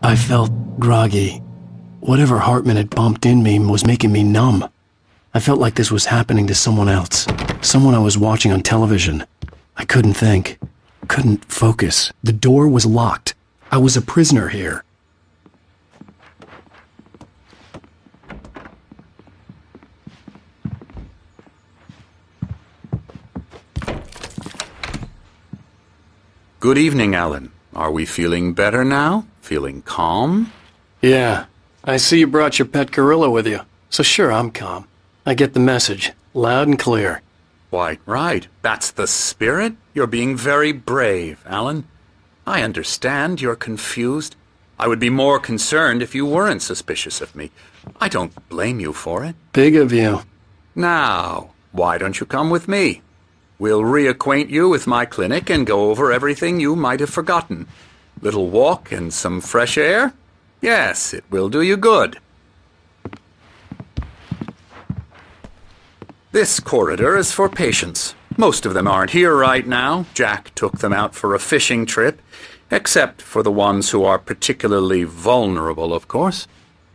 I felt groggy. Whatever Hartman had bumped in me was making me numb. I felt like this was happening to someone else. Someone I was watching on television. I couldn't think. Couldn't focus. The door was locked. I was a prisoner here. Good evening, Alan. Are we feeling better now? Feeling calm? Yeah. I see you brought your pet gorilla with you. So sure, I'm calm. I get the message. Loud and clear. Why, right. That's the spirit. You're being very brave, Alan. I understand you're confused. I would be more concerned if you weren't suspicious of me. I don't blame you for it. Big of you. Now, why don't you come with me? We'll reacquaint you with my clinic and go over everything you might have forgotten. Little walk and some fresh air? Yes, it will do you good. This corridor is for patients. Most of them aren't here right now. Jack took them out for a fishing trip, except for the ones who are particularly vulnerable, of course.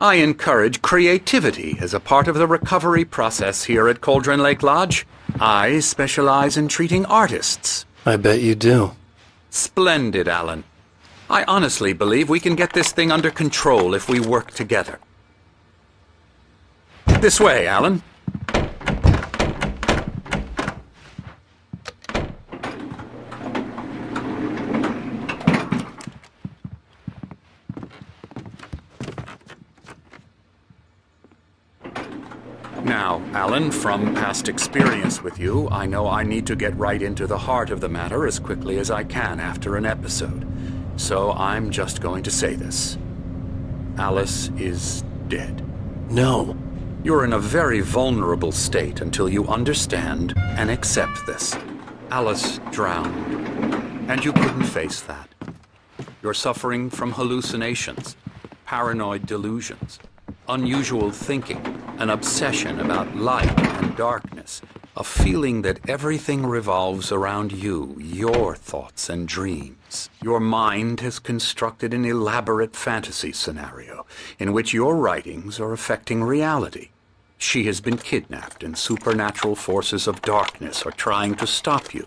I encourage creativity as a part of the recovery process here at Cauldron Lake Lodge. I specialize in treating artists. I bet you do. Splendid, Alan. I honestly believe we can get this thing under control if we work together. This way, Alan. Now, Alan, from past experience with you, I know I need to get right into the heart of the matter as quickly as I can after an episode. So I'm just going to say this. Alice is dead. No. You're in a very vulnerable state until you understand and accept this. Alice drowned, and you couldn't face that. You're suffering from hallucinations, paranoid delusions, unusual thinking, an obsession about light and darkness, a feeling that everything revolves around you, your thoughts and dreams. Your mind has constructed an elaborate fantasy scenario in which your writings are affecting reality. She has been kidnapped and supernatural forces of darkness are trying to stop you.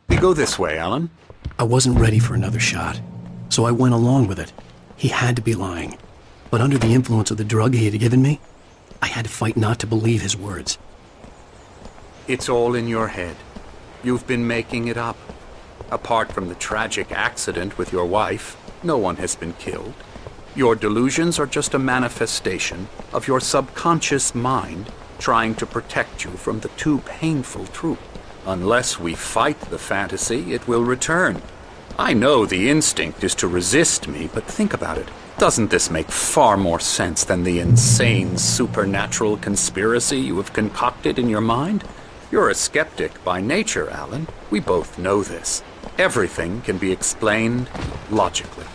We go this way, Alan. I wasn't ready for another shot, so I went along with it. He had to be lying. But under the influence of the drug he had given me, I had to fight not to believe his words. It's all in your head. You've been making it up. Apart from the tragic accident with your wife, no one has been killed. Your delusions are just a manifestation of your subconscious mind trying to protect you from the too painful truth. Unless we fight the fantasy, it will return. I know the instinct is to resist me, but think about it. Doesn't this make far more sense than the insane supernatural conspiracy you have concocted in your mind? You're a skeptic by nature, Alan. We both know this. Everything can be explained logically.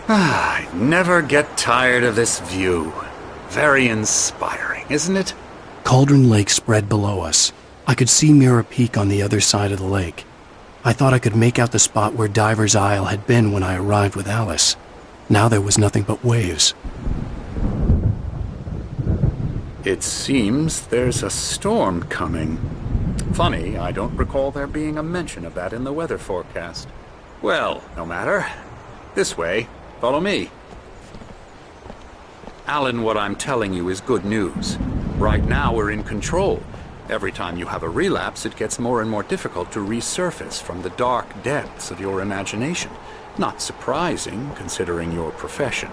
I never get tired of this view. Very inspiring, isn't it? Cauldron Lake spread below us. I could see Mirror Peak on the other side of the lake. I thought I could make out the spot where Diver's Isle had been when I arrived with Alice. Now there was nothing but waves. It seems there's a storm coming. Funny, I don't recall there being a mention of that in the weather forecast. Well, no matter. This way. Follow me. Alan, what I'm telling you is good news. Right now we're in control. Every time you have a relapse, it gets more and more difficult to resurface from the dark depths of your imagination. Not surprising, considering your profession.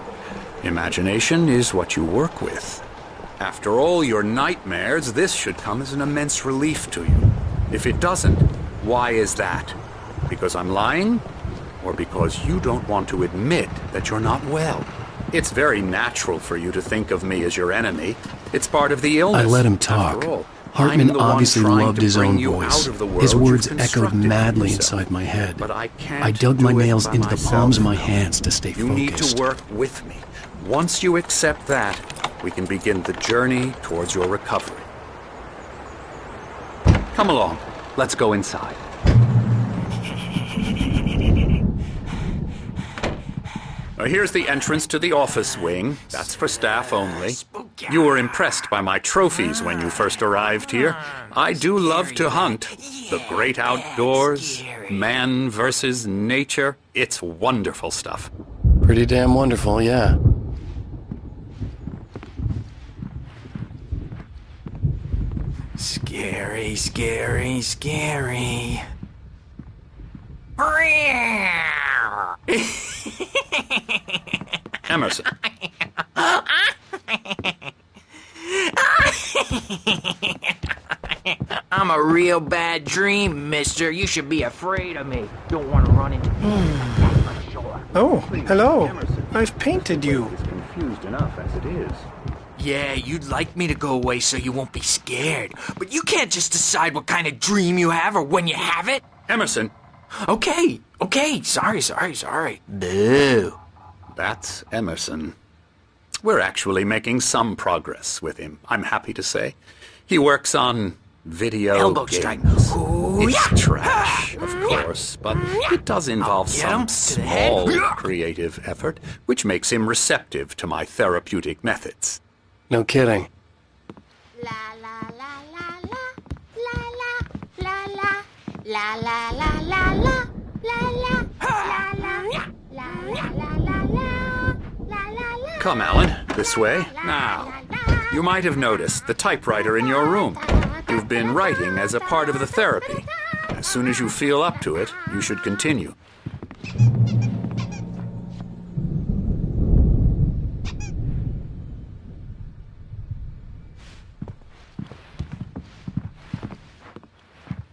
Imagination is what you work with. After all your nightmares, this should come as an immense relief to you. If it doesn't, why is that? Because I'm lying? Or because you don't want to admit that you're not well? It's very natural for you to think of me as your enemy. It's part of the illness. I let him talk. After all, Hartman I'm the one obviously trying loved to his bring own you voice. out of the world His you've words echoed constructed for madly yourself. inside my head. But I can't I dug my do it nails by into the myself. palms of my hands to stay You focused. need to work with me. Once you accept that, we can begin the journey towards your recovery. Come along. Let's go inside. Here's the entrance to the office wing. That's for staff only. You were impressed by my trophies when you first arrived here. I do love to hunt. The great outdoors, man versus nature. It's wonderful stuff. Pretty damn wonderful, yeah. Scary, scary, scary. Emerson. I'm a real bad dream, mister. You should be afraid of me. Don't want to run into Oh, hello. I've painted you. It's confused enough as it is. Yeah, you'd like me to go away so you won't be scared. But you can't just decide what kind of dream you have or when you have it. Emerson, Okay. Sorry. Boo. that's Emerson. We're actually making some progress with him, I'm happy to say. He works on video Elbow games. strike. Ooh, It's yeah. trash, of course, but it does involve Get some him to the head. small creative effort, which makes him receptive to my therapeutic methods. No kidding. La la la la la la la la la la la la la la la la. Come, Alan, this way. Now, you might have noticed the typewriter in your room. You've been writing as a part of the therapy. As soon as you feel up to it, you should continue.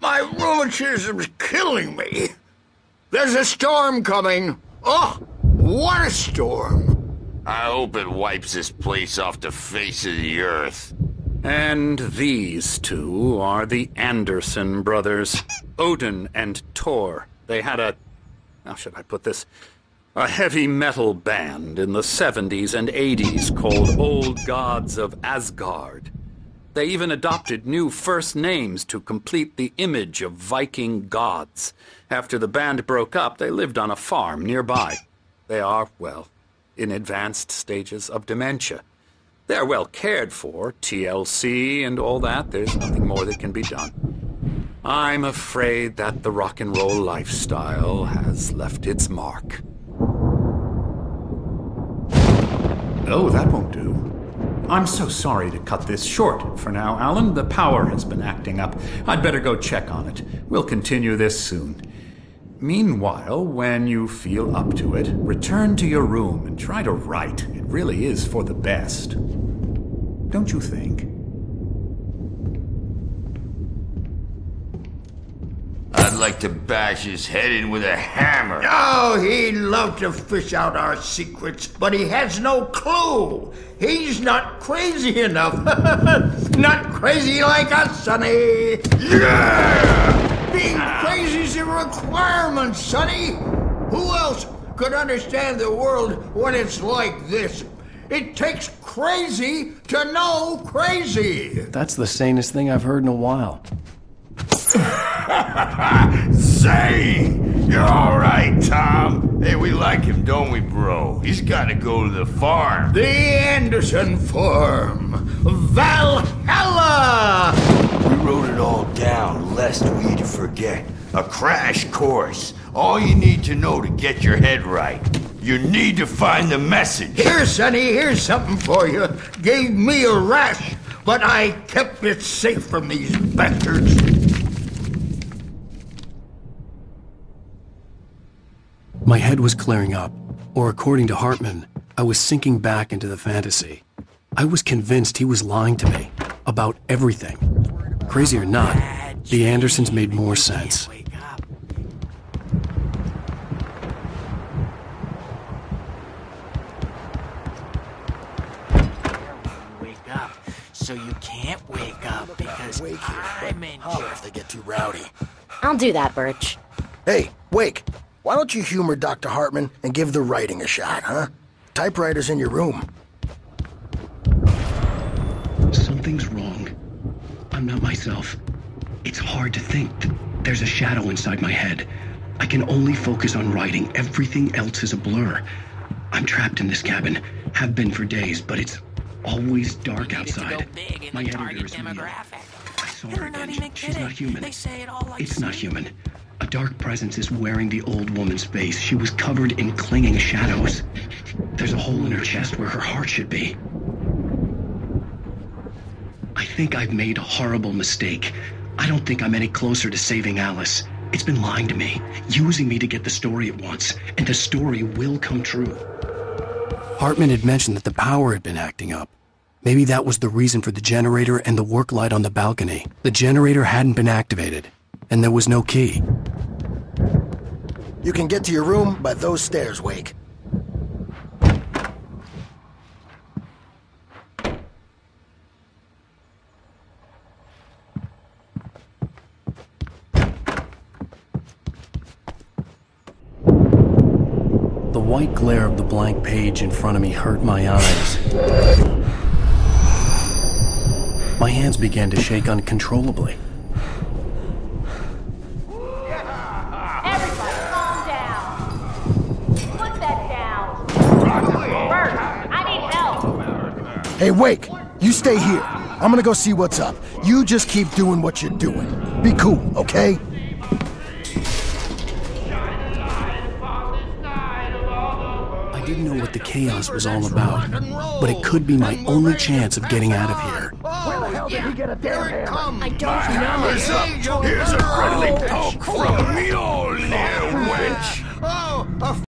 My rheumatism's killing me. There's a storm coming. Oh, what a storm. I hope it wipes this place off the face of the earth. And these two are the Anderson brothers, Odin and Thor. They had how should I put this? A heavy metal band in the 70s and 80s called Old Gods of Asgard. They even adopted new first names to complete the image of Viking gods. After the band broke up, they lived on a farm nearby. They are, well, in advanced stages of dementia. They're well cared for, TLC and all that. There's nothing more that can be done. I'm afraid that the rock and roll lifestyle has left its mark. Oh, that won't do. I'm so sorry to cut this short for now, Alan. The power has been acting up. I'd better go check on it. We'll continue this soon. Meanwhile, when you feel up to it, return to your room and try to write. It really is for the best. Don't you think? I'd like to bash his head in with a hammer. Oh, he'd love to fish out our secrets, but he has no clue. He's not crazy enough. Not crazy like us, Sonny. Yeah! Being crazy's a requirement, Sonny. Who else could understand the world when it's like this? It takes crazy to know crazy. That's the sanest thing I've heard in a while. Zane! You're alright, Tom. Hey, we like him, don't we, bro? He's gotta go to the farm. The Anderson Farm. Valhalla! We wrote it all down, lest we'd forget. A crash course. All you need to know to get your head right. You need to find the message. Here, Sonny, here's something for you. Gave me a rash, but I kept it safe from these bastards. My head was clearing up, or according to Hartman, I was sinking back into the fantasy. I was convinced he was lying to me about everything. Crazy or not, the Andersons made more sense. Wake up. Wake up. so you can't wake up because Wake here, I'm but in holler charge. if they get too rowdy. I'll do that, Birch. Hey, Wake, why don't you humor Dr. Hartman and give the writing a shot, huh? Typewriter's in your room. Something's wrong. I'm not myself. It's hard to think. There's a shadow inside my head. I can only focus on writing. Everything else is a blur. I'm trapped in this cabin. Have been for days, but it's always dark outside. My editor is real. I saw her again. She's not human. They say it all like It's not human. A dark presence is wearing the old woman's face. She was covered in clinging shadows. There's a hole in her chest where her heart should be. I think I've made a horrible mistake. I don't think I'm any closer to saving Alice. It's been lying to me, using me to get the story it wants, and the story will come true. Hartman had mentioned that the power had been acting up. Maybe that was the reason for the generator and the work light on the balcony. The generator hadn't been activated, and there was no key. You can get to your room by those stairs, Wake. The white glare of the blank page in front of me hurt my eyes. My hands began to shake uncontrollably. Everybody, calm down. Put that down. Bert, I need help. Hey, Wake, you stay here. I'm gonna go see what's up. You just keep doing what you're doing. Be cool, okay? I didn't know what the chaos was all about, but it could be my only chance of getting out of here. Where the hell did he get a damn hammer? I don't know. Hammer's up! Here's a friendly poke from Mjolnir, wench! Oh, a